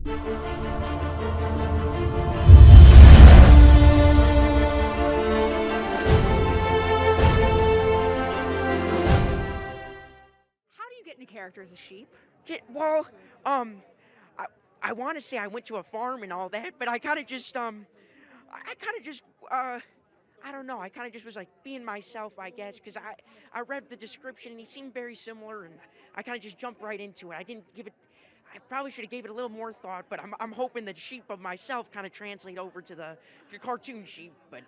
How do you get into character as a sheep? Well, um, I, I want to say I went to a farm and all that, but I kind of just, I kind of just, I don't know. I kind of just was like being myself, I guess, because I read the description and he seemed very similar, and I kind of just jumped right into it. I didn't give it. I probably should have gave it a little more thought, but I'm hoping the sheep of myself kind of translate over to the cartoon sheep. But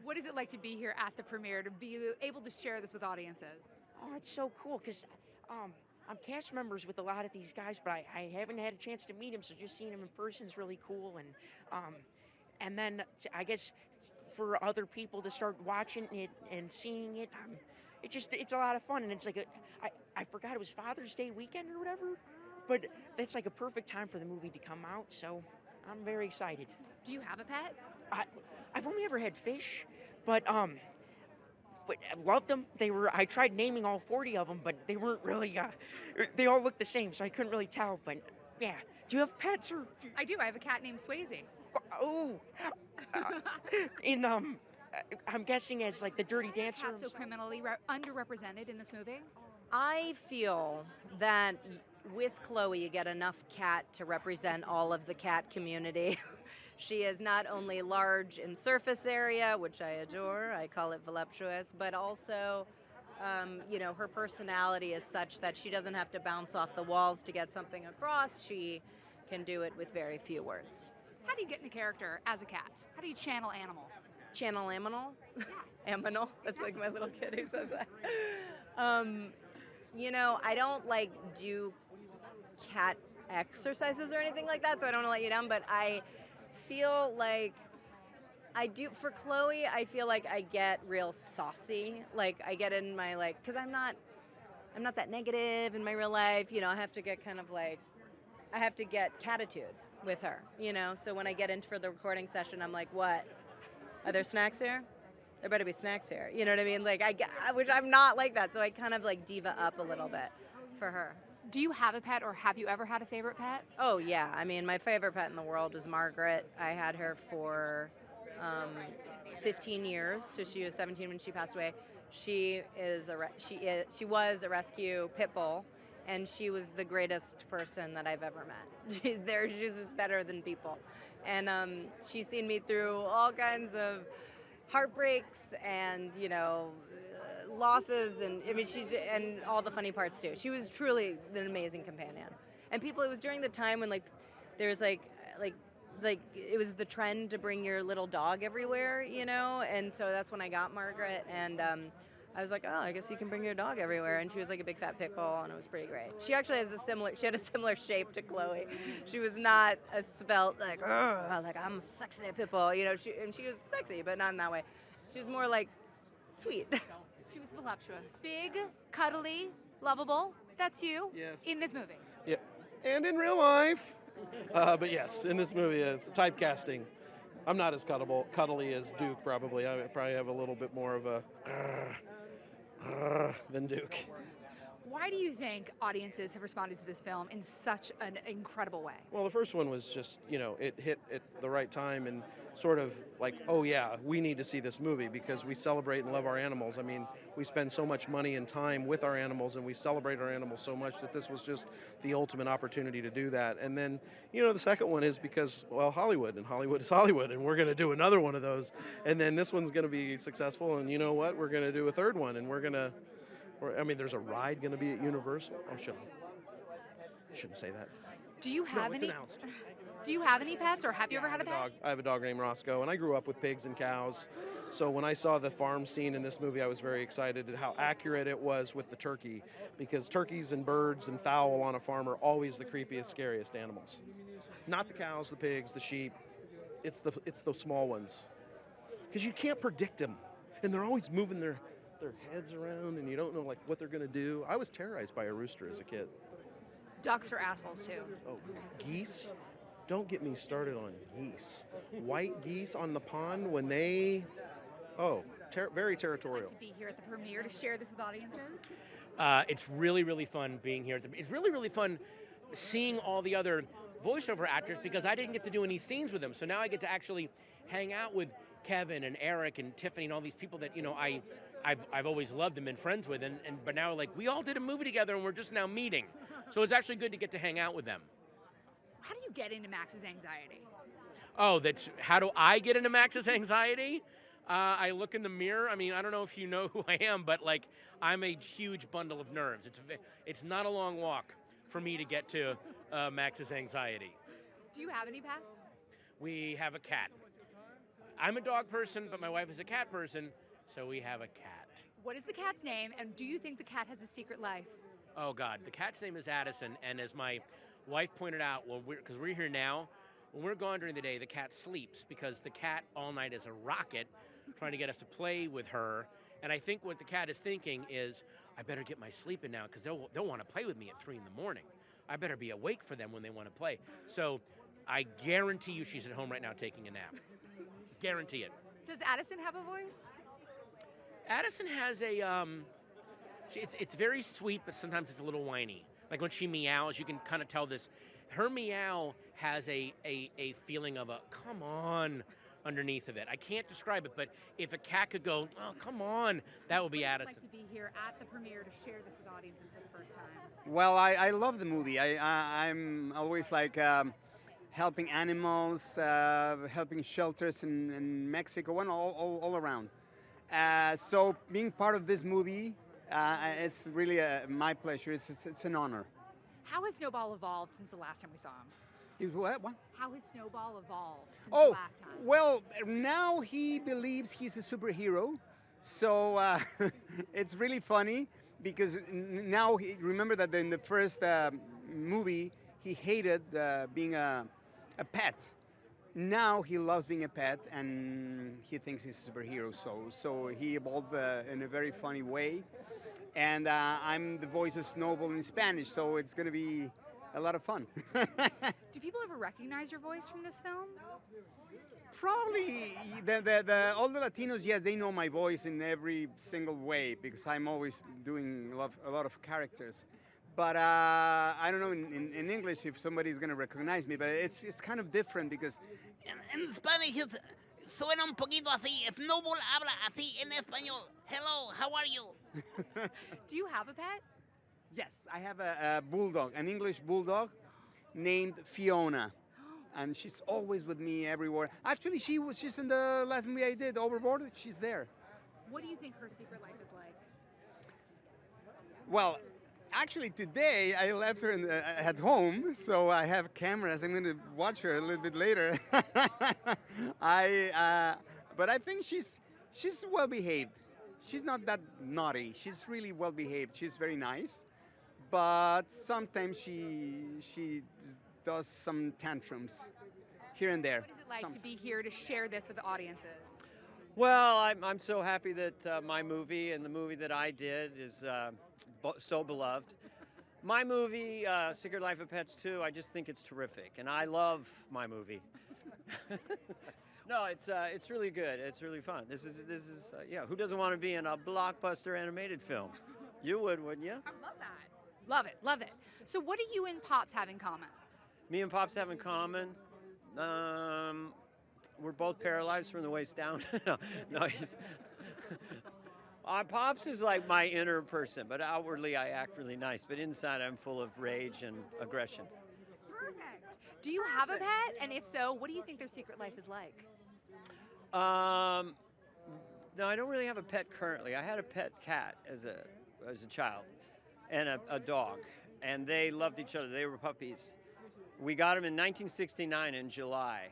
What is it like to be here at the premiere, to be able to share this with audiences? oh, it's so cool because um, I'm cast members with a lot of these guys, but I haven't had a chance to meet them. So just seeing them in person is really cool, um, and then I guess for other people to start watching it and seeing it, it's a lot of fun, and it's like I forgot it was Father's Day weekend or whatever, but that's like a perfect time for the movie to come out. So I'm very excited. Do you have a pet? I I've only ever had fish, but but I loved them. They were. I tried naming all 40 of them, but they weren't really. They all looked the same, so I couldn't really tell. But yeah, do you have pets or? I do. I have a cat named Swayze. Oh, uh, in I'm guessing as like the Dirty Dancer. Cat so criminally underrepresented in this movie. I feel that with Chloe, you get enough cat to represent all of the cat community. She is not only large in surface area, which I adore, I call it voluptuous, but also, her personality is such that she doesn't have to bounce off the walls to get something across. She can do it with very few words. How do you get into character as a cat? How do you channel animal? Channel Aminal? Aminal? That's like my little kid who says that. I don't do cat exercises or anything like that, so I don't want to let you down, but I feel like I do for Chloe. I feel like I get real saucy. Like I get in my because I'm not that negative in my real life. I have to get I have to get catitude with her. So when I get into for the recording session, I'm like, what? Are there snacks here? There better be snacks here. You know what I mean? Which I'm not like that. So I kind of diva up a little bit for her. Do you have a pet, or have you ever had a favorite pet? Oh, yeah. I mean, my favorite pet in the world is Margaret. I had her for 15 years, so she was 17 when she passed away. She was a rescue pit bull, and she was the greatest person that I've ever met. She's just better than people. And she's seen me through all kinds of heartbreaks and, losses, and and all the funny parts too. She was truly an amazing companion. And it was during the time when there was it was the trend to bring your little dog everywhere, and so that's when I got Margaret, and I was like, oh, I guess you can bring your dog everywhere, and she was like a big fat pit bull, and it was pretty great. She actually she had a similar shape to Chloe. She was not a svelte I'm a sexy pit bull, and she was sexy, but not in that way. She was more sweet. She was voluptuous. Big, cuddly, lovable. That's you. Yes. In this movie. Yeah, and in real life. But yes, in this movie, it's typecasting. I'm not as cuddly as Duke, probably. I probably have a little bit more of a than Duke. Why do you think audiences have responded to this film in such an incredible way? Well, the first one was just, it hit at the right time and sort of oh yeah, we need to see this movie because we celebrate and love our animals. I mean, we spend so much money and time with our animals and we celebrate our animals so much that this was just the ultimate opportunity to do that. And then, the second one is because, well, Hollywood, and Hollywood is Hollywood, and we're going to do another one of those. And then this one's going to be successful, and you know what? We're going to do a third one, and there's a ride going to be at Universal. Oh, shouldn't say that. Do you have No, it's any? announced. Do you have any pets, or have you ever had a pet? I have a dog named Roscoe, and I grew up with pigs and cows. So when I saw the farm scene in this movie, I was very excited at how accurate it was with the turkey, because turkeys and birds and fowl on a farm are always the creepiest, scariest animals. Not the cows, the pigs, the sheep. It's the small ones, because you can't predict them, and they're always moving their heads around, and you don't know what they're going to do. I was terrorized by a rooster as a kid. Ducks are assholes too. Oh, geese? Don't get me started on geese. White geese on the pond when they, very territorial. To be here at the premiere to share this with audiences. It's really, really fun being here. It's really, really fun seeing all the other voiceover actors because I didn't get to do any scenes with them. So now I get to actually hang out with Kevin and Eric and Tiffany and all these people that I've always loved and been friends with, but now like we all did a movie together and we're just now meeting. So it's actually good to get to hang out with them. How do you get into Max's anxiety? Oh, how do I get into Max's anxiety? I look in the mirror. I mean, I don't know if you know who I am, but like I'm a huge bundle of nerves. It's not a long walk for me to get to Max's anxiety. Do you have any pets? We have a cat. I'm a dog person, but my wife is a cat person, so we have a cat. What is the cat's name, and do you think the cat has a secret life? Oh God, the cat's name is Addison, and as my wife pointed out, because we're here now, when we're gone during the day, the cat sleeps because the cat all night is a rocket trying to get us to play with her. And I think what the cat is thinking is, I better get my sleep in now because they'll want to play with me at 3 in the morning. I better be awake for them when they want to play. So I guarantee you she's at home right now taking a nap. Guarantee it. Does Addison have a voice? Addison has it's very sweet, but sometimes it's a little whiny. Like when she meows, you can kind of tell this. Her meow has a feeling of a come on underneath of it. I can't describe it, but if a cat could go, oh, come on, that would be Addison. I'd like to be here at the premiere to share this with audiences for the first time. Well, I love the movie. I'm always like helping animals, helping shelters in Mexico and all around. So being part of this movie, it's really my pleasure. It's an honor. How has Snowball evolved since the last time we saw him? What? How has Snowball evolved since the Oh, last time? well, now he believes he's a superhero. So it's really funny because now remember that in the first movie, he hated being a pet. Now he loves being a pet and he thinks he's a superhero. So he evolved in a very funny way. And I'm the voice of Snowball in Spanish, so it's going to be a lot of fun. Do people ever recognize your voice from this film? Probably all the Latinos, yes, they know my voice in every single way because I'm always doing a lot of characters. But I don't know in English if somebody's going to recognize me, but it's kind of different because En Spanish suena un poquito así. Snowball habla así en español. Hello, how are you? Do you have a pet? yes, I have a bulldog, an English bulldog named Fiona. And she's always with me everywhere. Actually, she's in the last movie I did, Overboard. She's there. What do you think her secret life is like? Well, actually, today I left her at home, so I have cameras. I'm going to watch her a little bit later. But I think she's well behaved. She's not that naughty. She's really well behaved. She's very nice, but sometimes she does some tantrums here and there. What is it like to be here to share this with the audiences? Well, I'm so happy that my movie and the movie that I did is so beloved. My movie, Secret Life of Pets 2, I just think it's terrific, and I love my movie. No, it's really good. It's really fun. This is yeah. Who doesn't want to be in a blockbuster animated film? You would, wouldn't you? I love that. Love it, love it. So what do you and Pops have in common? Me and Pops have in common. We're both paralyzed from the waist down. no, he's. Pops is like my inner person, but outwardly I act really nice. But inside I'm full of rage and aggression. Perfect. Do you have a pet? And if so, what do you think their secret life is like? No, I don't really have a pet currently. I had a pet cat as a child, and a dog, and they loved each other. They were puppies. We got them in 1969 in July,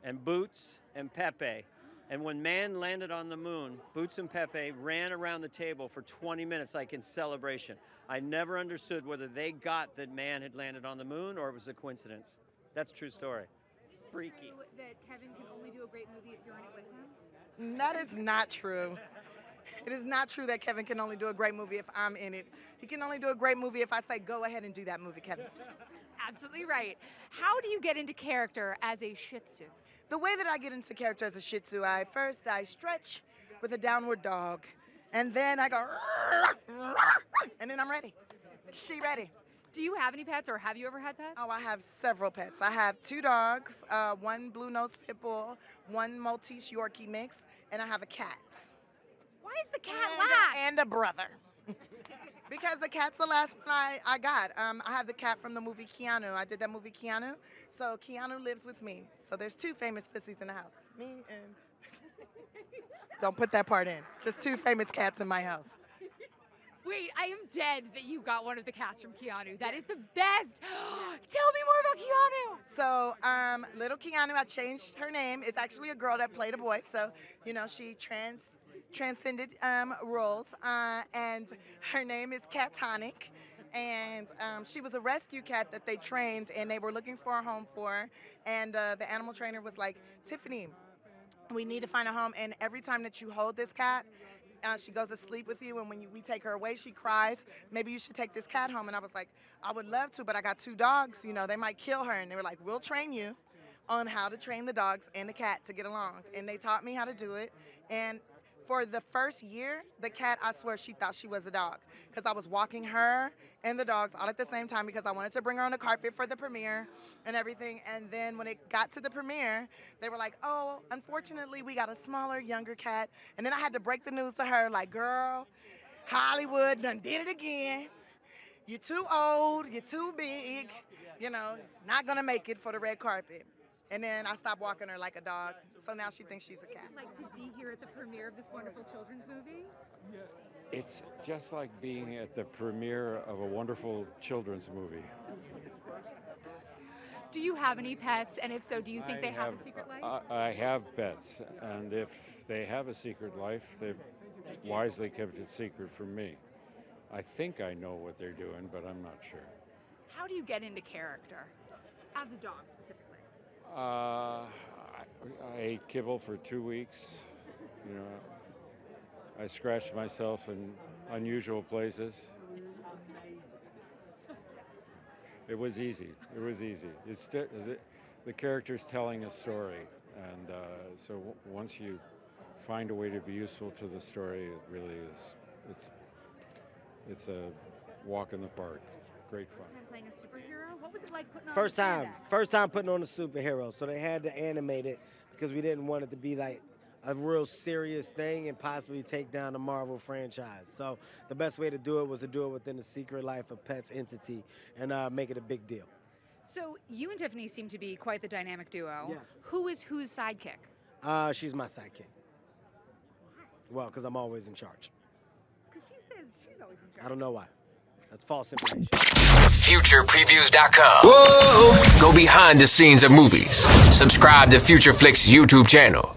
and Boots and Pepe. And when man landed on the moon, Boots and Pepe ran around the table for 20 minutes like in celebration. I never understood whether they got that man had landed on the moon or it was a coincidence. That's a true story. Freaky. True that Kevin can only do a great movie if you're in it with him? That is not true. It is not true that Kevin can only do a great movie if I'm in it. He can only do a great movie if I say, go ahead and do that movie, Kevin. Absolutely right. How do you get into character as a Shih Tzu? The way that I get into character as a Shih Tzu, I stretch with a downward dog, and then I go, and then I'm ready. She ready. Do you have any pets, or have you ever had pets? Oh, I have several pets. I have 2 dogs, 1 blue-nosed pit bull, 1 Maltese Yorkie mix, and I have a cat. Why is the cat last? And a brother. Because the cat's the last one I got. I have the cat from the movie Keanu. I did that movie Keanu. So Keanu lives with me. So there's 2 famous pussies in the house. Me and... Don't put that part in. Just 2 famous cats in my house. Wait, I am dead that you got one of the cats from Keanu. That is the best. Tell me more about Keanu. So, little Keanu, I changed her name. It's actually a girl that played a boy. So, you know, she transcended roles. And her name is Catonic. And she was a rescue cat that they trained, and they were looking for a home for her. And the animal trainer was like, Tiffany, we need to find a home. And every time that you hold this cat, she goes to sleep with you, and when we take her away, she cries. Maybe you should take this cat home. And I was like, I would love to, but I got 2 dogs. You know, they might kill her. And they were like, we'll train you on how to train the dogs and the cat to get along. And they taught me how to do it. And for the first year, the cat, I swear, she thought she was a dog, because I was walking her and the dogs all at the same time because I wanted to bring her on the carpet for the premiere and everything. And then when it got to the premiere, they were like, oh, unfortunately, we got a smaller, younger cat. And then I had to break the news to her, like, girl, Hollywood done did it again. You're too old, you're too big, you know, not gonna make it for the red carpet. And then I stopped walking her like a dog, so now she thinks she's a cat. Like to be here at the premiere of this wonderful children's movie? It's just like being at the premiere of a wonderful children's movie. Do you have any pets? And if so, do you think they have a secret life? I have pets, and if they have a secret life, they've wisely kept it secret from me. I think I know what they're doing, but I'm not sure. How do you get into character? As a dog, specifically. I ate kibble for 2 weeks. You know, I scratched myself in unusual places. It was easy. It was easy. It's the character's telling a story, and so once you find a way to be useful to the story, it really is. It's a walk in the park. Great fun. Time playing a superhero? What was it like putting on First time spandex? putting on a superhero, so they had to animate it because we didn't want it to be like a real serious thing and possibly take down the Marvel franchise. So the best way to do it was to do it within the Secret Life of Pets entity and make it a big deal. So you and Tiffany seem to be quite the dynamic duo. Yes. Who is whose sidekick? She's my sidekick. Well, because I'm always in charge. Because she's always in charge. I don't know why. That's false information. FuturePreviews.com. Whoa! Go behind the scenes of movies. Subscribe to Future Flicks YouTube channel.